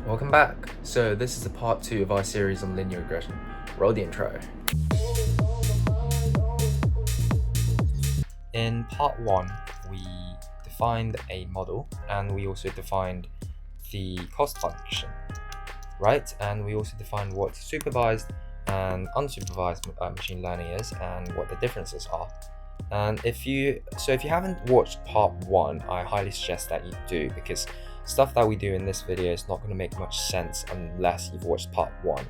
Welcome back. So this is a part 2 of our series on linear regression. Roll the intro. In part 1, we defined a model and we also defined the cost function, right? And we also defined what supervised and unsupervised machine learning is and what the differences are. And if you haven't watched part 1, I highly suggest that you do, because stuff that we do in this video is not going to make much sense unless you've watched part 1.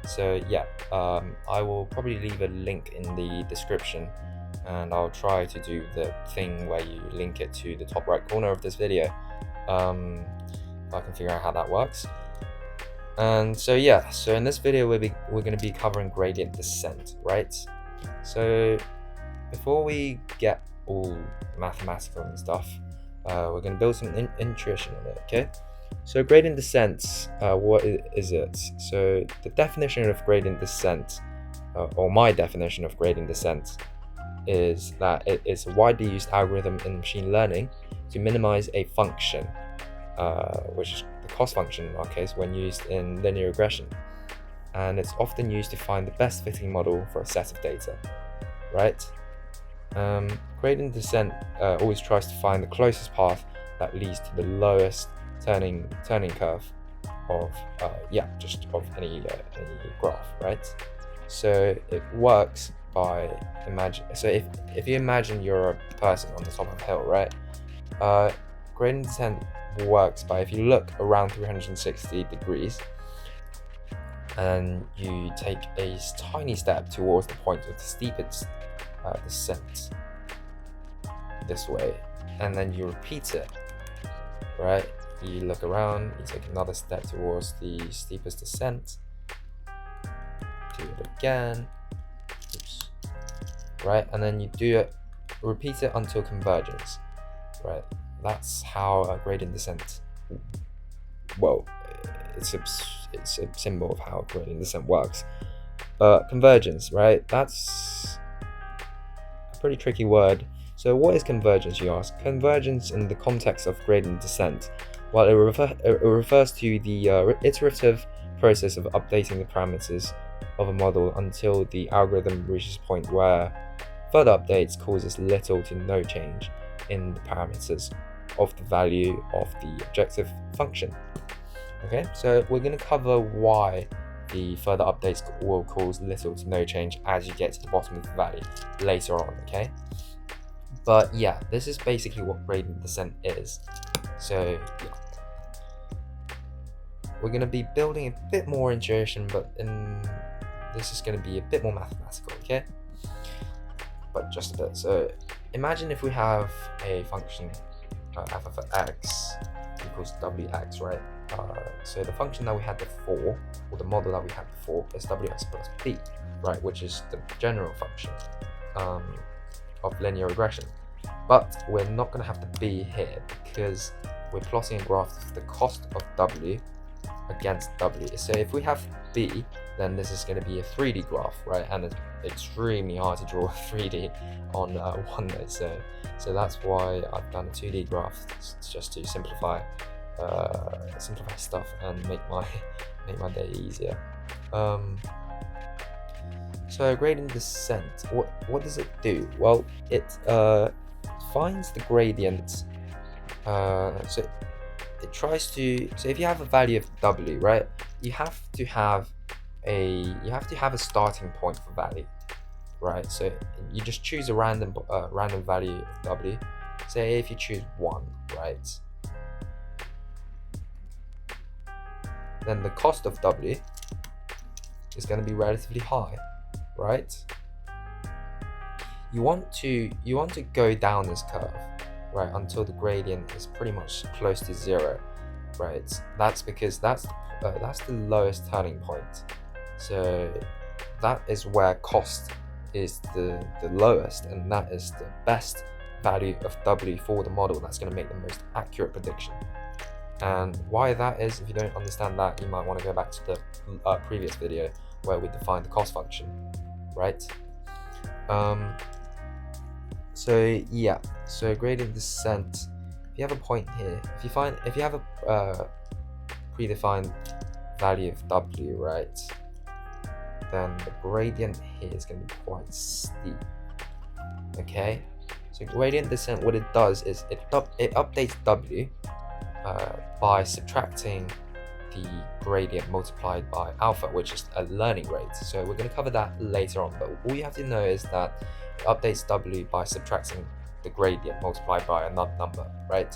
So yeah, I will probably leave a link in the description, and I'll try to do the thing where you link it to the top right corner of this video, if I can figure out how that works. And so yeah, so in this video we're going to be covering gradient descent, right? So before we get all mathematical and stuff, we're going to build some intuition on it, okay? So gradient descent, what is it? So the definition of gradient descent, or my definition of gradient descent, is that it is a widely used algorithm in machine learning to minimize a function, which is the cost function in our case, when used in linear regression. And it's often used to find the best fitting model for a set of data, right? Gradient descent always tries to find the closest path that leads to the lowest turning curve of any graph, right? So it works by if you imagine you're a person on the top of a hill, right? Gradient descent works by, if you look around 360 degrees and you take a tiny step towards the point of the steepest descent this way, and then you repeat it, right? You look around, you take another step towards the steepest descent, do it again, oops, right? And then you repeat it until convergence, right? That's how a gradient descent, well, it's a symbol of how gradient descent works. Convergence, right? That's a pretty tricky word. So what is convergence, you ask? Convergence in the context of gradient descent, well, it refers to the iterative process of updating the parameters of a model until the algorithm reaches a point where further updates causes little to no change in the parameters of the value of the objective function. Okay, so we're going to cover why the further updates will cause little to no change as you get to the bottom of the valley later on, okay? But yeah, this is basically what gradient descent is. So yeah, we're going to be building a bit more intuition, but this is going to be a bit more mathematical, okay? But just a bit. So imagine if we have a function f of x equals wx, right? So the function that we had before, or the model that we had before, is wx plus b, right? Which is the general function of linear regression. But we're not going to have the b here because we're plotting a graph of the cost of w against w. So if we have b, then this is going to be a 3D graph, right? And it's extremely hard to draw 3D on OneNote. So that's why I've done a 2D graph, just to simplify stuff and make my day easier. So gradient descent, what does it do? Well, it finds the gradient. So it tries to. So if you have a value of w, right, you have to have a starting point for value, right? So you just choose a random value of w. Say if you choose 1, right, then the cost of w is going to be relatively high, right? You want to go down this curve, right, until the gradient is pretty much close to 0, right? That's because that's the lowest turning point. So that is where cost is the lowest, and that is the best value of w for the model that's going to make the most accurate prediction. And why that is, if you don't understand that, you might want to go back to the previous video where we defined the cost function, right? So yeah, so gradient descent, if you have a point here, if you have a predefined value of w, right, then the gradient here is going to be quite steep. Okay, so gradient descent, what it does is it updates w by subtracting the gradient multiplied by alpha, which is a learning rate. So we're going to cover that later on, but all you have to know is that it updates w by subtracting the gradient multiplied by another number, right?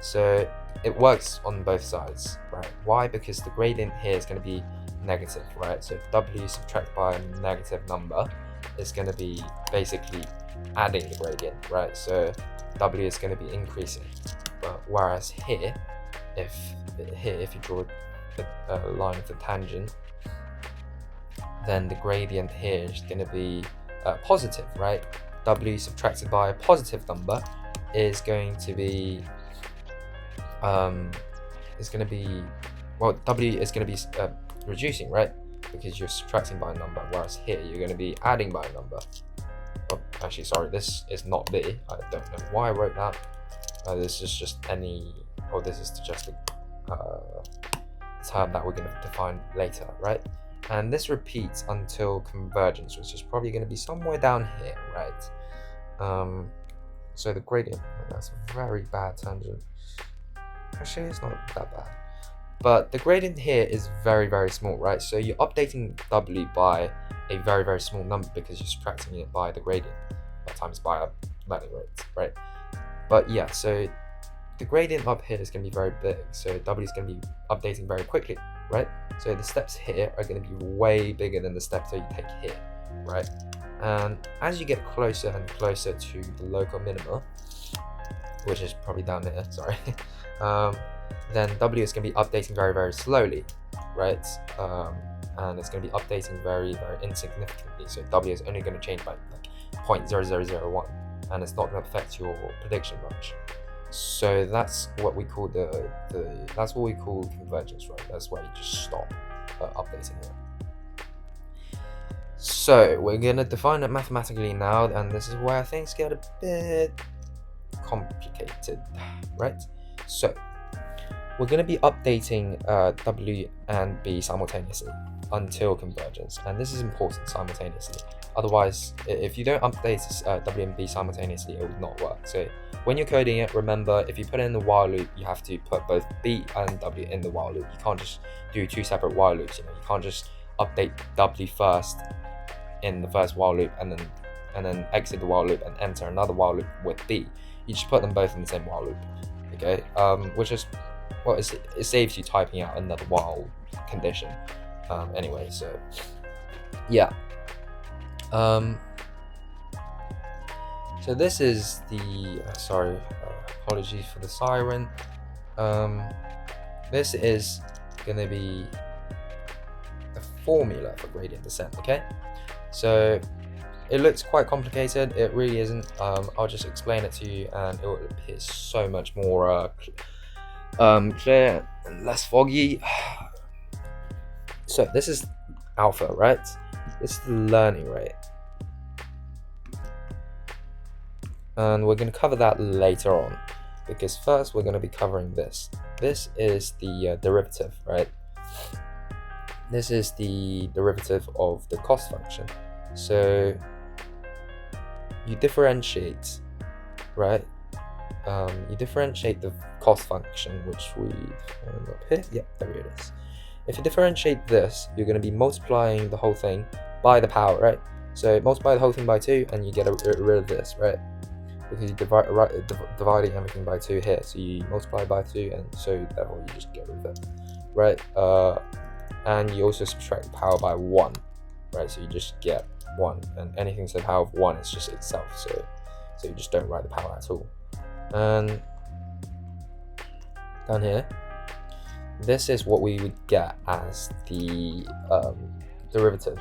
So it works on both sides, right? Why? Because the gradient here is going to be negative, right? So if w subtracted by a negative number is going to be basically adding the gradient, right? So w is going to be increasing. But whereas here, if you draw a line of the tangent, then the gradient here is going to be positive, right? W subtracted by a positive number is going to be w is going to be reducing, right? Because you're subtracting by a number, whereas here you're going to be adding by a number. Oh, actually, sorry, this is not b. I don't know why I wrote that. This is just this is just a term that we're going to define later, right? And this repeats until convergence, which is probably going to be somewhere down here, right? So the gradient, that's a very bad tangent. Actually, it's not that bad. But the gradient here is very, very small, right? So you're updating w by a very, very small number because you're subtracting it by the gradient times by a learning rate, right? But yeah, so the gradient up here is going to be very big, so w is going to be updating very quickly, right? So the steps here are going to be way bigger than the steps that you take here, right? And as you get closer and closer to the local minima, which is probably down here, sorry, then w is going to be updating very, very slowly, right? And it's going to be updating very, very insignificantly. So w is only going to change by like 0.0001, and it's not going to affect your prediction much. So that's what we call that's what we call convergence, right? That's why you just stop updating it. So we're going to define it mathematically now, and this is where things get a bit complicated, right? So we're going to be updating w and b simultaneously until convergence, and this is important, simultaneously. Otherwise, if you don't update w and b simultaneously, it would not work. So when you're coding it, remember, if you put it in the while loop, you have to put both b and w in the while loop. You can't just do two separate while loops. You can't just update w first in the first while loop and then exit the while loop and enter another while loop with b. You just put them both in the same while loop. Okay, which is, well, it saves you typing out another while condition. Anyway, so yeah. So this is the apologies for the siren. This is going to be the formula for gradient descent. Okay, so it looks quite complicated. It really isn't. I'll just explain it to you, and it will appear so much more clear and less foggy. So this is alpha, right? This is the learning rate. And we're going to cover that later on, because first we're going to be covering this. This is the derivative, right? This is the derivative of the cost function. So you differentiate, right? You differentiate the cost function, which we find up here. Yeah, there it is. If you differentiate this, you're going to be multiplying the whole thing by the power, right? So multiply the whole thing by 2, and you get rid of this, right? Because you dividing everything by 2 here, so you multiply by 2, and so therefore you just get rid of it, right? And you also subtract the power by 1, right? So you just get 1, and anything to the power of 1 is just itself, so you just don't write the power at all. And down here, this is what we would get as the derivative.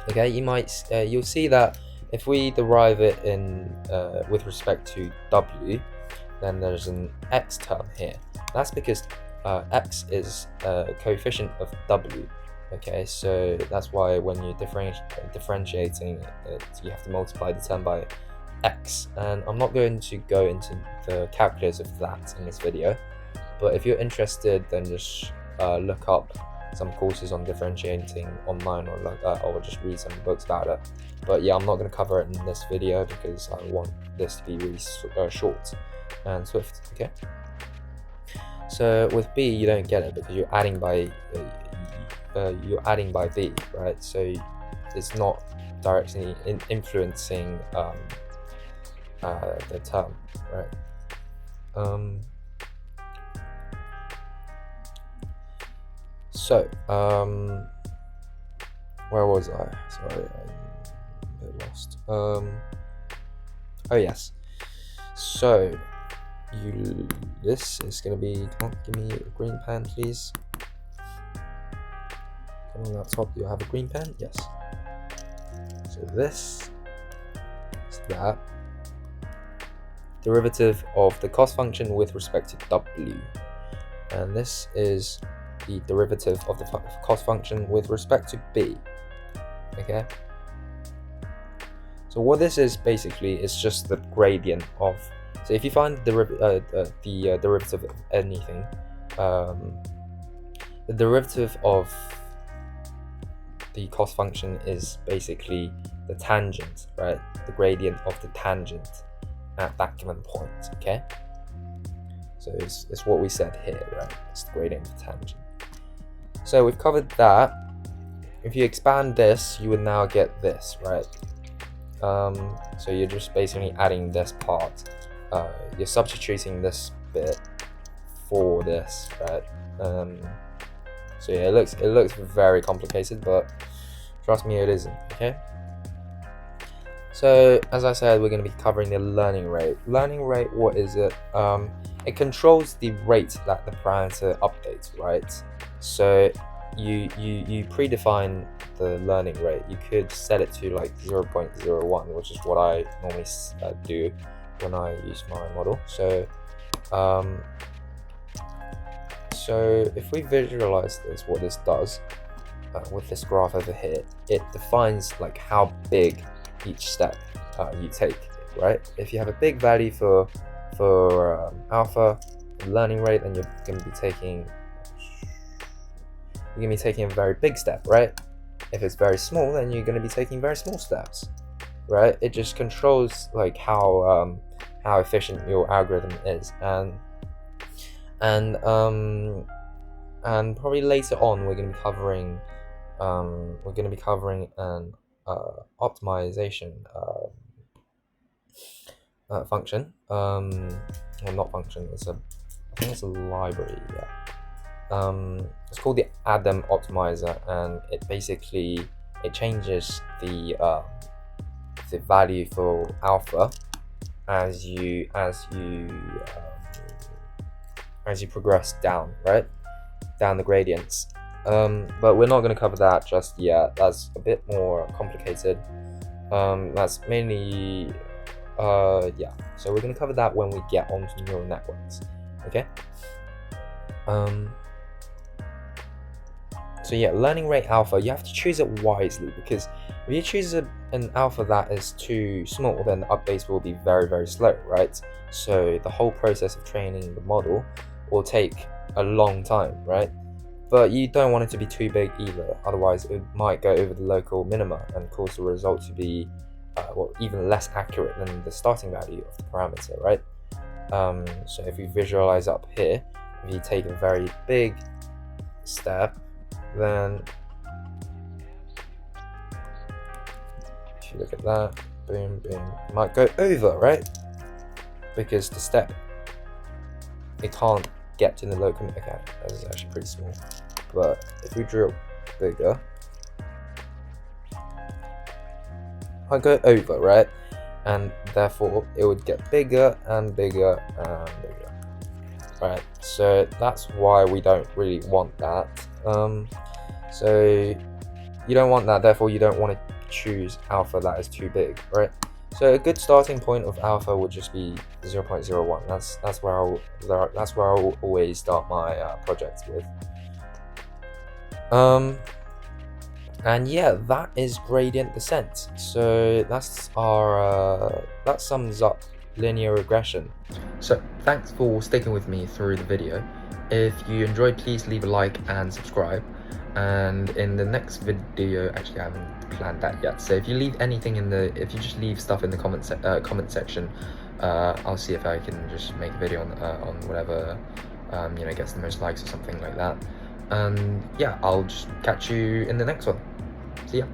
Okay, you'll see that if we derive it in with respect to w, then there's an x term here. That's because x is a coefficient of w. Okay, so that's why when you're differentiating it, you have to multiply the term by x. And I'm not going to go into the calculus of that in this video, but if you're interested, then just look up some courses on differentiating online, or just read some books about it. But yeah, I'm not going to cover it in this video because I want this to be really short and swift. Okay. So with B, you don't get it because you're adding by B, right? So it's not directly influencing the term, right? So where was I? Sorry, I'm a bit lost. Oh yes. So this is gonna be. Come on, give me a green pen, please. Come on, laptop. Do you have a green pen? Yes. So this is that derivative of the cost function with respect to W, and this is the derivative of the cost function with respect to B. Okay. So what this is basically is just the gradient of. So if you find the derivative of anything, the derivative of the cost function is basically the tangent, right? The gradient of the tangent at that given point. Okay. So it's what we said here, right? It's the gradient of the tangent. So we've covered that. If you expand this, you would now get this, right? So you're just basically adding this part. You're substituting this bit for this, right? So yeah, it looks very complicated, but trust me, it isn't. Okay. So as I said, we're going to be covering the learning rate. Learning rate, what is it? It controls the rate that the parameter updates, right? So you predefine the learning rate. You could set it to like 0.01, which is what I normally do when I use my model. So so if we visualize this, what this does with this graph over here, it defines like how big each step you take, right? If you have a big value for alpha learning rate, then you're going to be taking a very big step, right? If it's very small, then you're going to be taking very small steps, right? It just controls like how efficient your algorithm is, and probably later on we're going to be covering an optimization function. Well, not function. I think it's a library. Yeah. It's called the Adam optimizer, and it changes the value for alpha as you progress down, right? Down the gradients. But we're not going to cover that just yet. That's a bit more complicated. That's mainly yeah. So we're going to cover that when we get onto neural networks. Okay. So yeah, learning rate alpha, you have to choose it wisely, because if you choose an alpha that is too small, then the updates will be very, very slow, right? So the whole process of training the model will take a long time, right? But you don't want it to be too big either, otherwise it might go over the local minima and cause the result to be even less accurate than the starting value of the parameter, right? So if you visualize up here, if you take a very big step, then if you look at that, boom, boom, it might go over, right? Because the step, it can't get to the local. Okay, that is actually pretty small. But if we drew it bigger, I go over, right? And therefore it would get bigger and bigger and bigger, right? So that's why we don't really want that. So you don't want that, therefore you don't want to choose alpha that is too big, right? So a good starting point of alpha would just be 0.01. That's where I'll always start my projects with. And yeah, that is gradient descent. So that's our that sums up linear regression. So thanks for sticking with me through the video. If you enjoyed, please leave a like and subscribe. And in the next video, actually I haven't planned that yet, so if you leave anything if you just leave stuff in the comment section, I'll see if I can just make a video on whatever gets the most likes or something like that. And yeah, I'll just catch you in the next one. See ya.